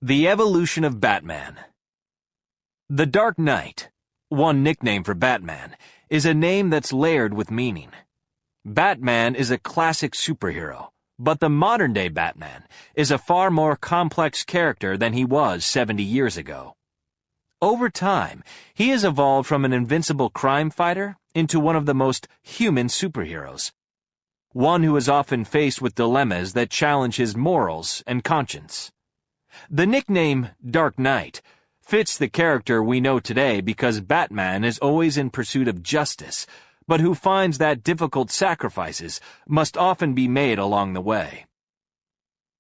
The evolution of Batman. The Dark Knight, one nickname for Batman, is a name that's layered with meaning. Batman is a classic superhero, but the modern-day Batman is a far more complex character than he was 70 years ago. Over time, he has evolved from an invincible crime fighter into one of the most human superheroes. One who is often faced with dilemmas that challenge his morals and conscience. The nickname Dark Knight fits the character we know today because Batman is always in pursuit of justice, but who finds that difficult sacrifices must often be made along the way.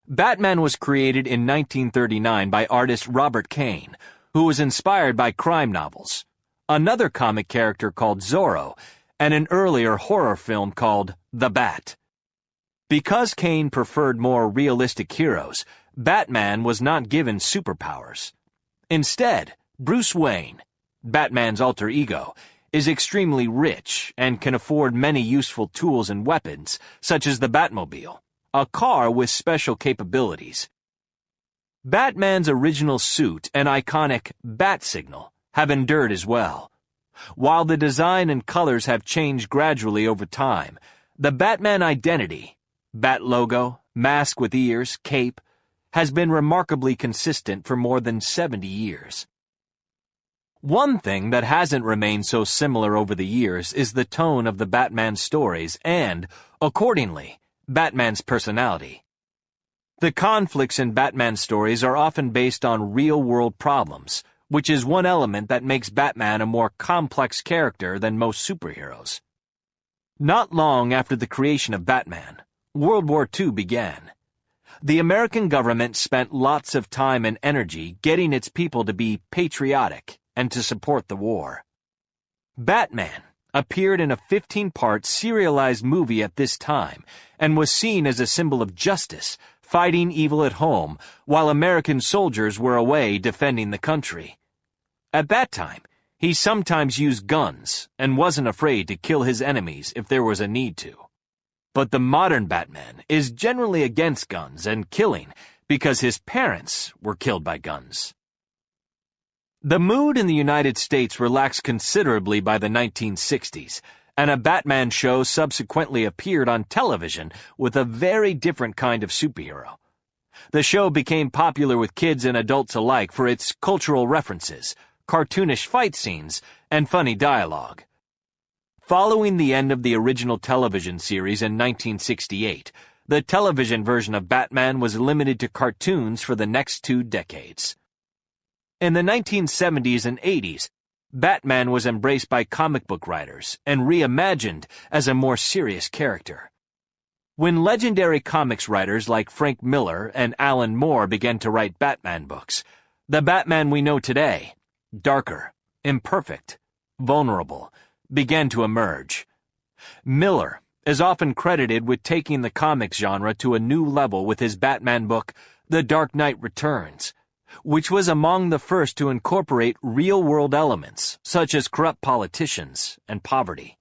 Batman was created in 1939 by artist Robert Kane, who was inspired by crime novels, another comic character called Zorro, and an earlier horror film called The Bat. Because Kane preferred more realistic heroes, Batman was not given superpowers. Instead, Bruce Wayne, Batman's alter ego, is extremely rich and can afford many useful tools and weapons, such as the Batmobile, a car with special capabilities. Batman's original suit and iconic bat signal have endured as well. While the design and colors have changed gradually over time, the Batman identity, bat logo, mask with ears, cape, has been remarkably consistent for more than 70 years. One thing that hasn't remained so similar over the years is the tone of the Batman stories and, accordingly, Batman's personality. The conflicts in Batman stories are often based on real-world problems, which is one element that makes Batman a more complex character than most superheroes. Not long after the creation of Batman, World War II began. The American government spent lots of time and energy getting its people to be patriotic and to support the war. Batman appeared in a 15-part serialized movie at this time and was seen as a symbol of justice, fighting evil at home while American soldiers were away defending the country. At that time, he sometimes used guns and wasn't afraid to kill his enemies if there was a need to. But the modern Batman is generally against guns and killing because his parents were killed by guns. The mood in the United States relaxed considerably by the 1960s, and a Batman show subsequently appeared on television with a very different kind of superhero. The show became popular with kids and adults alike for its cultural references, cartoonish fight scenes, and funny dialogue. Following the end of the original television series in 1968, the television version of Batman was limited to cartoons for the next 2 decades. In the 1970s and 80s, Batman was embraced by comic book writers and reimagined as a more serious character. When legendary comics writers like Frank Miller and Alan Moore began to write Batman books, the Batman we know today, darker, imperfect, vulnerable, began to emerge. Miller is often credited with taking the comics genre to a new level with his Batman book, The Dark Knight Returns, which was among the first to incorporate real-world elements, such as corrupt politicians and poverty.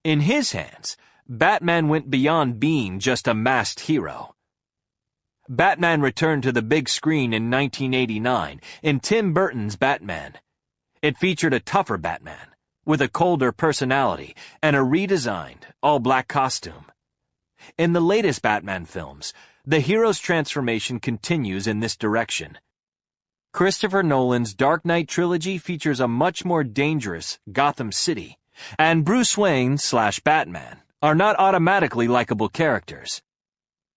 In his hands, Batman went beyond being just a masked hero. Batman returned to the big screen in 1989 in Tim Burton's Batman. It featured a tougher Batman, with a colder personality and a redesigned, all-black costume. In the latest Batman films, the hero's transformation continues in this direction. Christopher Nolan's Dark Knight trilogy features a much more dangerous Gotham City, and Bruce Wayne/Batman are not automatically likable characters.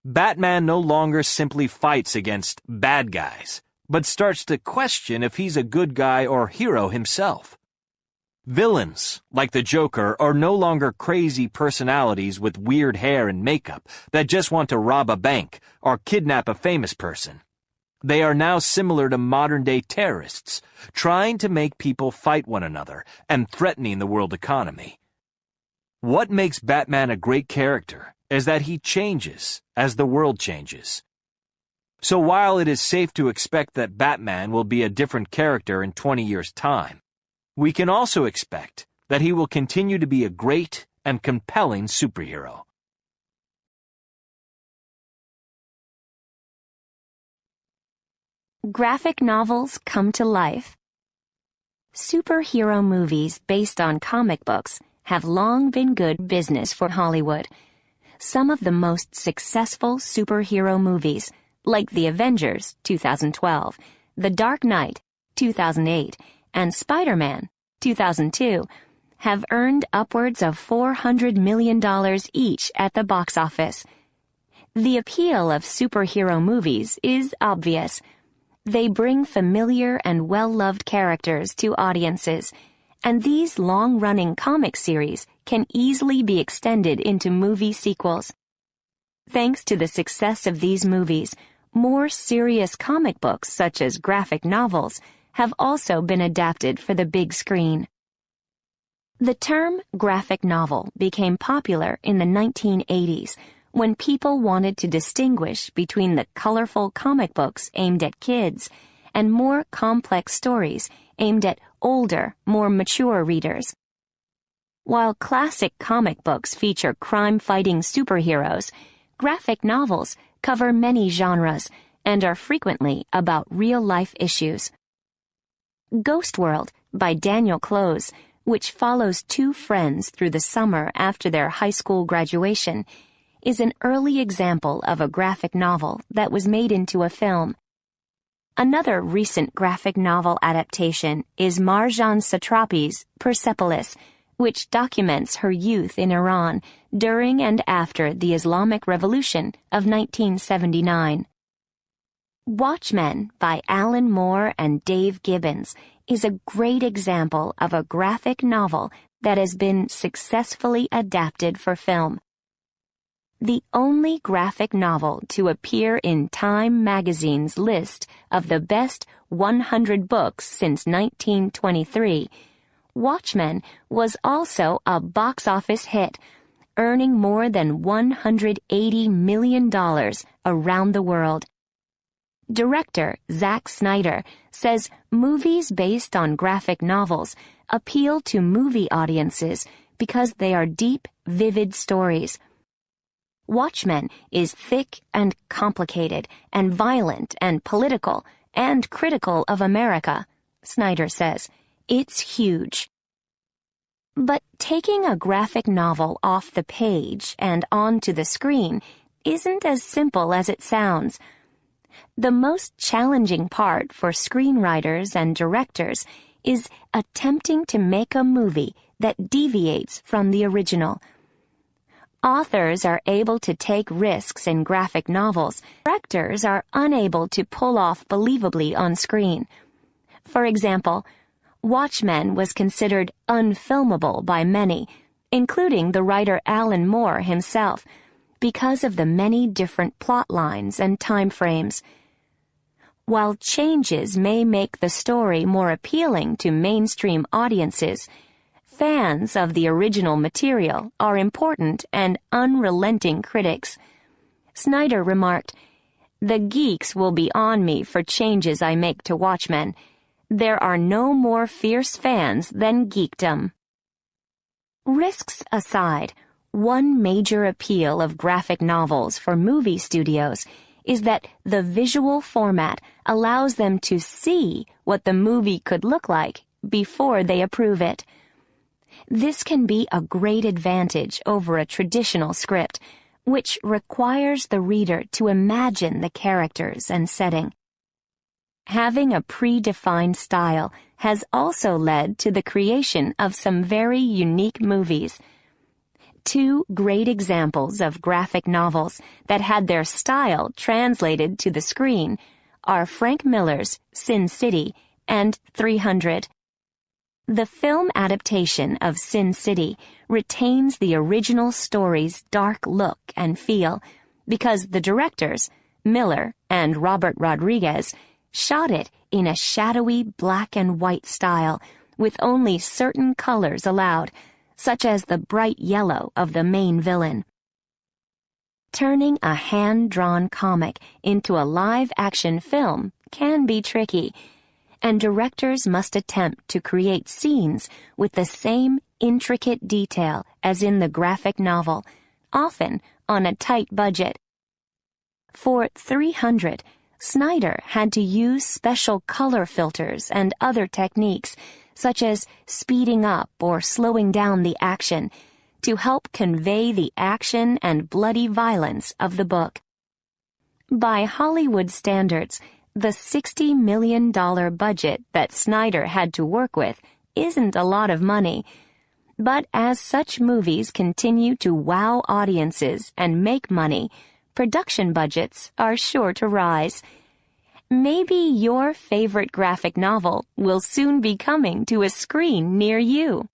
Batman no longer simply fights against bad guys, but starts to question if he's a good guy or hero himself. Villains, like the Joker, are no longer crazy personalities with weird hair and makeup that just want to rob a bank or kidnap a famous person. They are now similar to modern-day terrorists, trying to make people fight one another and threatening the world economy. What makes Batman a great character is that he changes as the world changes. So while it is safe to expect that Batman will be a different character in 20 years' time, we can also expect that he will continue to be a great and compelling superhero. Graphic novels come to life. Superhero movies based on comic books have long been good business for Hollywood. Some of the most successful superhero movies, like The Avengers, 2012, The Dark Knight, 2008, and Spider-Man, 2002, have earned upwards of $400 million each at the box office. The appeal of superhero movies is obvious. They bring familiar and well-loved characters to audiences, and these long-running comic series can easily be extended into movie sequels. Thanks to the success of these movies, more serious comic books, such as graphic novels, have also been adapted for the big screen. The term graphic novel became popular in the 1980s when people wanted to distinguish between the colorful comic books aimed at kids and more complex stories aimed at older, more mature readers. While classic comic books feature crime-fighting superheroes, graphic novels cover many genres and are frequently about real-life issues. Ghost World by Daniel Clowes, which follows two friends through the summer after their high school graduation, is an early example of a graphic novel that was made into a film. Another recent graphic novel adaptation is Marjane Satrapi's Persepolis, which documents her youth in Iran during and after the Islamic Revolution of 1979. Watchmen by Alan Moore and Dave Gibbons is a great example of a graphic novel that has been successfully adapted for film. The only graphic novel to appear in Time magazine's list of the best 100 books since 1923, Watchmen was also a box office hit, earning more than $180 million around the world. Director Zack Snyder says movies based on graphic novels appeal to movie audiences because they are deep, vivid stories. Watchmen is thick and complicated and violent and political and critical of America, Snyder says. It's huge. But taking a graphic novel off the page and onto the screen isn't as simple as it sounds. The most challenging part for screenwriters and directors is attempting to make a movie that deviates from the original. Authors are able to take risks in graphic novels. Directors are unable to pull off believably on screen. For example, Watchmen was considered unfilmable by many, including the writer Alan Moore himself, because of the many different plot lines and time frames. While changes may make the story more appealing to mainstream audiences, fans of the original material are important and unrelenting critics. Snyder remarked, "The geeks will be on me for changes I make to Watchmen. There are no more fierce fans than geekdom." Risks aside, one major appeal of graphic novels for movie studios is that the visual format allows them to see what the movie could look like before they approve it. This can be a great advantage over a traditional script, which requires the reader to imagine the characters and setting. Having a predefined style has also led to the creation of some very unique movies. Two great examples of graphic novels that had their style translated to the screen are Frank Miller's Sin City and 300. The film adaptation of Sin City retains the original story's dark look and feel because the directors, Miller and Robert Rodriguez, shot it in a shadowy black and white style with only certain colors allowed, such as the bright yellow of the main villain. Turning a hand-drawn comic into a live-action film can be tricky, and directors must attempt to create scenes with the same intricate detail as in the graphic novel, often on a tight budget. For 300, Snyder had to use special color filters and other techniques, such as speeding up or slowing down the action, to help convey the action and bloody violence of the book. By Hollywood standards, the $60 million budget that Snyder had to work with isn't a lot of money. But as such movies continue to wow audiences and make money, production budgets are sure to rise. Maybe your favorite graphic novel will soon be coming to a screen near you.